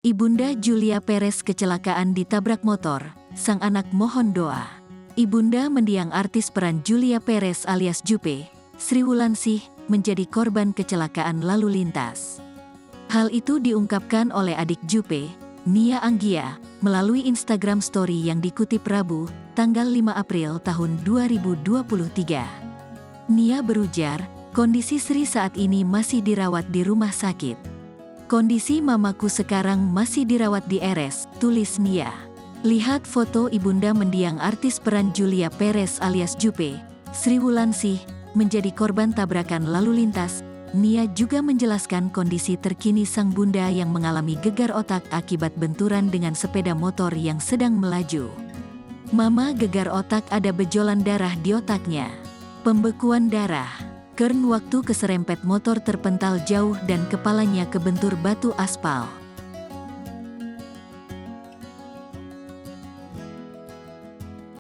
Ibunda Julia Perez kecelakaan ditabrak motor, sang anak mohon doa. Ibunda mendiang artis peran Julia Perez alias Jupe, Sri Wulandari, menjadi korban kecelakaan lalu lintas. Hal itu diungkapkan oleh adik Jupe, Nia Anggia, melalui Instagram Story yang dikutip Rabu, tanggal 5 April tahun 2023. Nia berujar, kondisi Sri saat ini masih dirawat di rumah sakit. Kondisi mamaku sekarang masih dirawat di RS, tulis Nia. Lihat foto ibunda mendiang artis peran Julia Perez alias Jupe, Sri Wulandari, menjadi korban tabrakan lalu lintas. Nia juga menjelaskan kondisi terkini sang bunda yang mengalami gegar otak akibat benturan dengan sepeda motor yang sedang melaju. Mama gegar otak, ada benjolan darah di otaknya. Pembekuan darah. Kern waktu keserempet motor terpental jauh dan kepalanya kebentur batu aspal.